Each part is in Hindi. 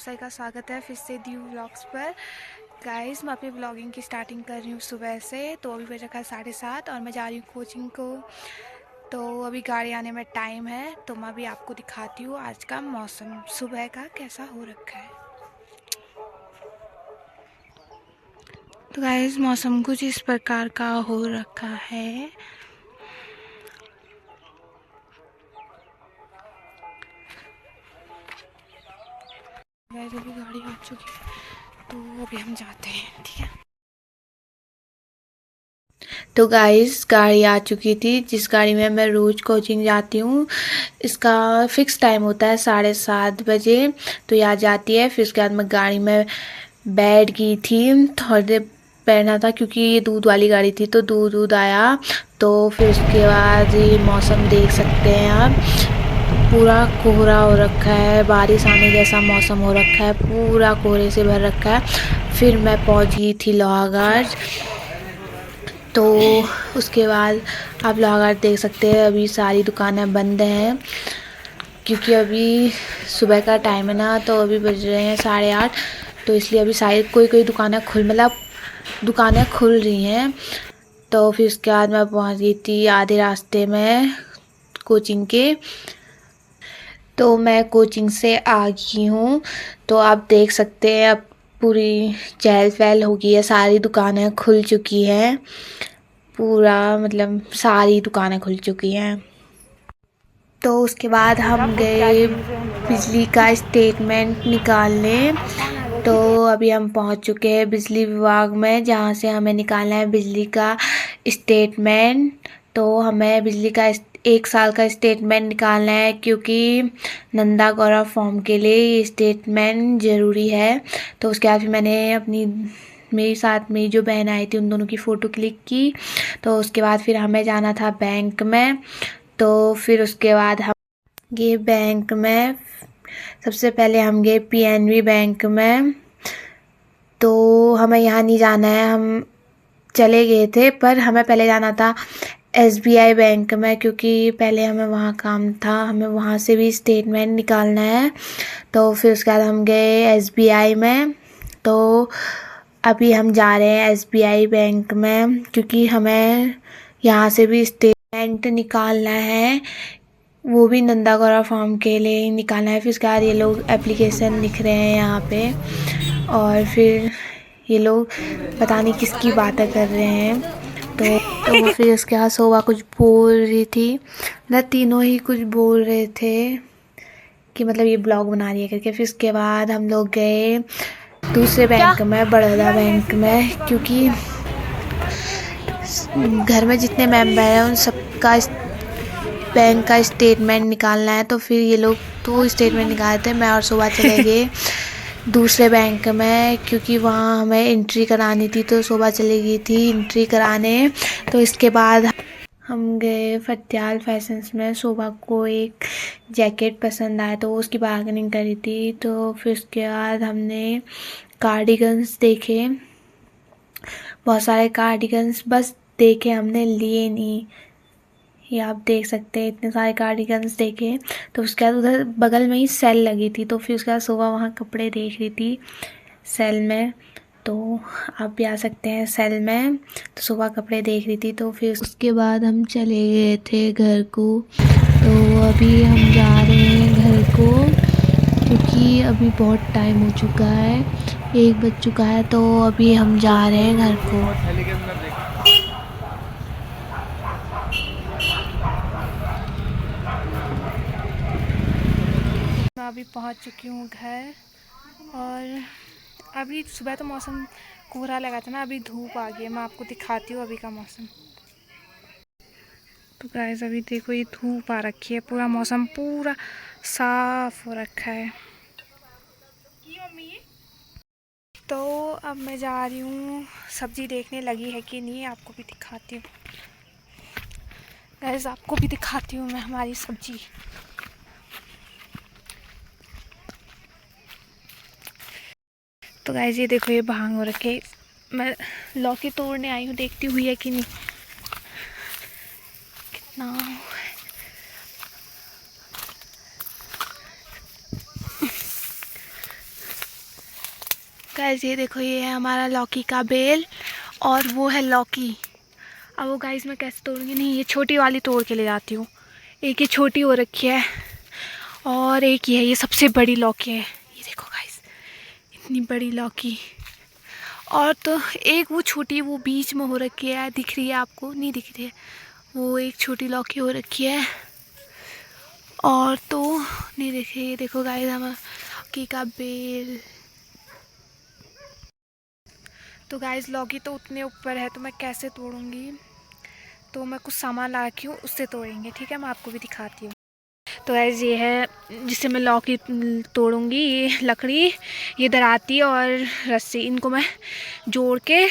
सभी का स्वागत है फिर से ड्यू व्लॉग्स पर। गाइस, मैं अपनी व्लॉगिंग की स्टार्टिंग कर रही हूँ सुबह से। तो अभी बज रखा है 7:30 और मैं जा रही हूँ कोचिंग को। तो अभी गाड़ी आने में टाइम है, तो मैं अभी आपको दिखाती हूँ आज का मौसम सुबह का कैसा हो रखा है। तो गाइस, मौसम कुछ इस प्रकार का हो रखा है। गाइस, अभी गाड़ी आ चुकी है, तो अभी हम जाते हैं, ठीक है। तो गाइस, गाड़ी आ चुकी थी जिस गाड़ी में मैं रोज़ कोचिंग जाती हूँ। इसका फ़िक्स टाइम होता है 7:30 बजे। तो ये आ जाती है। फिर उसके बाद मैं गाड़ी में बैठ गई थी, थोड़ी देर बैठना था क्योंकि ये दूध वाली गाड़ी थी, तो दूध आया। तो फिर उसके बाद ये मौसम देख सकते हैं आप, पूरा कोहरा हो रखा है, बारिश आने जैसा मौसम हो रखा है, पूरा कोहरे से भर रखा है। फिर मैं पहुंच गई थी लोहाघाट। तो उसके बाद आप लोहाघाट देख सकते हैं, अभी सारी दुकानें बंद हैं क्योंकि अभी सुबह का टाइम है ना। तो अभी बज रहे हैं 8:30, तो इसलिए अभी शायद कोई दुकानें दुकानें खुल रही हैं। तो फिर उसके बाद मैं पहुंच गई थी आधे रास्ते में कोचिंग के। तो मैं कोचिंग से आ गई हूँ। तो आप देख सकते हैं अब पूरी चहल पहल हो गई है, सारी दुकानें खुल चुकी हैं। पूरा मतलब सारी दुकानें खुल चुकी हैं। तो उसके बाद हम गए बिजली का स्टेटमेंट निकालने। तो अभी हम पहुंच चुके हैं बिजली विभाग में, जहां से हमें निकालना है बिजली का स्टेटमेंट। तो हमें बिजली का 1 साल का स्टेटमेंट निकालना है क्योंकि नंदा गौरव फॉर्म के लिए ये स्टेटमेंट ज़रूरी है। तो उसके बाद फिर मैंने मेरे साथ मेरी जो बहन आई थी उन दोनों की फ़ोटो क्लिक की। तो उसके बाद फिर हमें जाना था बैंक में। तो फिर उसके बाद हम गए बैंक में। सबसे पहले हम गए पीएनबी बैंक में। तो हमें यहाँ नहीं जाना है, हम चले गए थे, पर हमें पहले जाना था एसबीआई बैंक में क्योंकि पहले हमें वहाँ काम था, हमें वहाँ से भी स्टेटमेंट निकालना है। तो फिर उसके बाद हम गए एसबीआई में। तो अभी हम जा रहे हैं एसबीआई बैंक में क्योंकि हमें यहाँ से भी स्टेटमेंट निकालना है, वो भी नंदा गौरव फार्म के लिए ही निकालना है। फिर उसके बाद ये लोग एप्लीकेशन लिख रहे हैं यहाँ पे, और फिर ये लोग पता नहीं किसकी बातें कर रहे हैं। तो फिर उसके बाद शोभा कुछ बोल रही थी, मतलब तीनों ही कुछ बोल रहे थे कि मतलब ये ब्लॉग बना रही है करके। फिर उसके बाद हम लोग गए दूसरे बैंक में, बड़ौदा बैंक में, क्योंकि घर में जितने मेंबर हैं उन सबका बैंक का स्टेटमेंट निकालना है। तो फिर ये लोग तो स्टेटमेंट निकालते हैं, मैं और शोभा चले गए दूसरे बैंक में क्योंकि वहाँ हमें एंट्री करानी थी। तो शोभा चली गई थी एंट्री कराने। तो इसके बाद हम गए फत्याल फैशंस में। शोभा को एक जैकेट पसंद आया तो वो उसकी बार्गेनिंग करी थी। तो फिर उसके बाद हमने कार्डिगन्स देखे, बहुत सारे कार्डिगन्स, बस देखे, हमने लिए नहीं। ये आप देख सकते हैं, इतने सारे कार्डिगन्स देखे। तो उसके बाद उधर बगल में ही सेल लगी थी, तो फिर उसके बाद सुबह वहाँ कपड़े देख रही थी सेल में। तो आप भी आ सकते हैं सेल में। तो सुबह कपड़े देख रही थी। तो फिर उसके बाद हम चले गए थे घर को। तो अभी हम जा रहे हैं घर को क्योंकि अभी बहुत टाइम हो चुका है, 1 बज चुका है। तो अभी हम जा रहे हैं घर को। मैं अभी पहुंच चुकी हूँ घर, और अभी सुबह तो मौसम कोहरा लगा था ना, अभी धूप आ गई है। मैं आपको दिखाती हूँ अभी का मौसम। तो गाइस, अभी देखो ये धूप आ रखी है, पूरा मौसम पूरा साफ हो रखा है। तो अब मैं जा रही हूँ सब्जी देखने, लगी है कि नहीं आपको भी दिखाती हूँ। गाइस, आपको भी दिखाती हूँ मैं हमारी सब्जी। तो गाइस, ये देखो ये भांग हो रखे। मैं लौकी तोड़ने आई हूँ, देखती हुई है कि नहीं। कितना गाइस ये देखो, ये है हमारा लौकी का बेल और वो है लौकी। अब वो गाइस मैं कैसे तोड़ूंगी, नहीं ये छोटी वाली तोड़ के ले जाती हूँ। एक ये छोटी हो रखी है और एक ये है, ये सबसे बड़ी लौकी है। ये देखो गाइस, इतनी बड़ी लौकी। और तो एक वो छोटी, वो बीच में हो रखी है, दिख रही है आपको? नहीं दिख रही है, वो एक छोटी लौकी हो रखी है। और तो नहीं दिख रही है। देखो गाइस हमारा लौकी का बेल। तो गाइस लौकी तो उतने ऊपर है तो मैं कैसे तोड़ूंगी, तो मैं कुछ सामान ला रखी हूँ, उससे तोड़ेंगे। ठीक है, मैं आपको भी दिखाती हूँ। तो गाइस ये है जिससे मैं लौकी तोड़ूंगी, ये लकड़ी, ये दराती और रस्सी, इनको मैं जोड़ के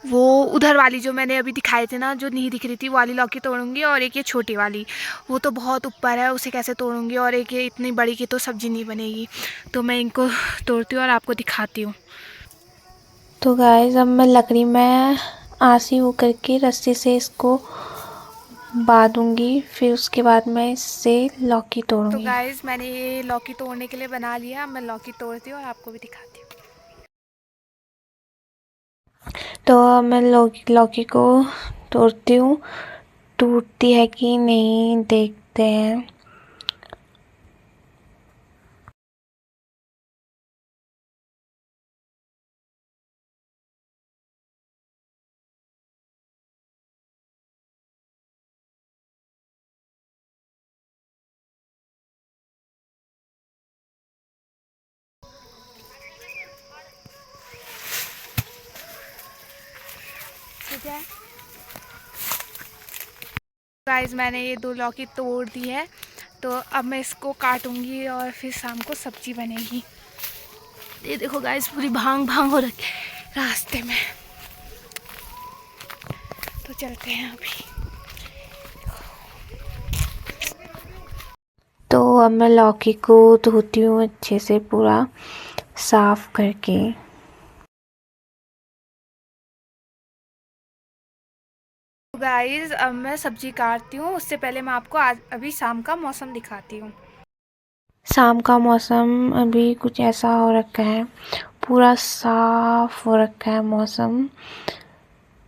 वो उधर वाली जो मैंने अभी दिखाए थे ना, जो नहीं दिख रही थी, वो वाली लौकी तोड़ूंगी। और एक ये छोटी वाली, वो तो बहुत ऊपर है, उसे कैसे तोड़ूंगी। और एक ये इतनी बड़ी की तो सब्जी नहीं बनेगी। तो मैं इनको तोड़ती हूँ और आपको दिखाती हूँ। तो गाइस अब मैं लकड़ी में आसी हो करके रस्सी से इसको बांधूंगी, फिर उसके बाद मैं इससे लौकी तोड़ूंगी। तो गाइस मैंने ये लौकी तोड़ने के लिए बना लिया। मैं लौकी तोड़ती हूँ और आपको भी दिखाती हूँ। तो अब मैं लौकी को तोड़ती हूँ, टूटती है कि नहीं देखते हैं। ठीक है गाइस, मैंने ये 2 लौकी तोड़ दी है। तो अब मैं इसको काटूंगी और फिर शाम को सब्जी बनेगी। ये देखो गाइस, पूरी भांग भांग हो रखी है रास्ते में। तो चलते हैं अभी। तो अब मैं लौकी को धोती हूँ अच्छे से, पूरा साफ करके। गाइस अब मैं सब्जी काटती हूँ, उससे पहले मैं आपको आज अभी शाम का मौसम दिखाती हूँ। शाम का मौसम अभी कुछ ऐसा हो रखा है, पूरा साफ हो रखा है मौसम,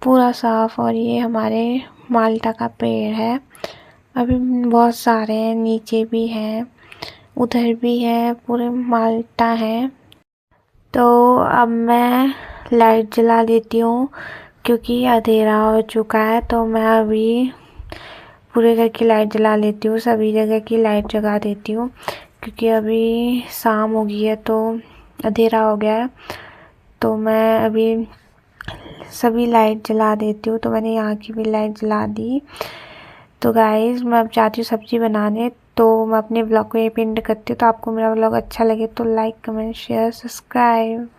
पूरा साफ। और ये हमारे माल्टा का पेड़ है, अभी बहुत सारे हैं, नीचे भी हैं, उधर भी है, पूरे माल्टा है। तो अब मैं लाइट जला देती हूँ क्योंकि अंधेरा हो चुका है। तो मैं अभी पूरे घर की लाइट जला लेती हूँ, सभी जगह की लाइट जगा देती हूँ क्योंकि अभी शाम हो गई है तो अंधेरा हो गया है। तो मैं अभी सभी लाइट जला देती हूँ। तो मैंने यहाँ की भी लाइट जला दी। तो गाइस मैं अब जाती हूँ सब्जी बनाने। तो मैं अपने ब्लॉग को यहीं पे एंड करती हूँ। तो आपको मेरा ब्लॉग अच्छा लगे तो लाइक, कमेंट, शेयर, सब्सक्राइब।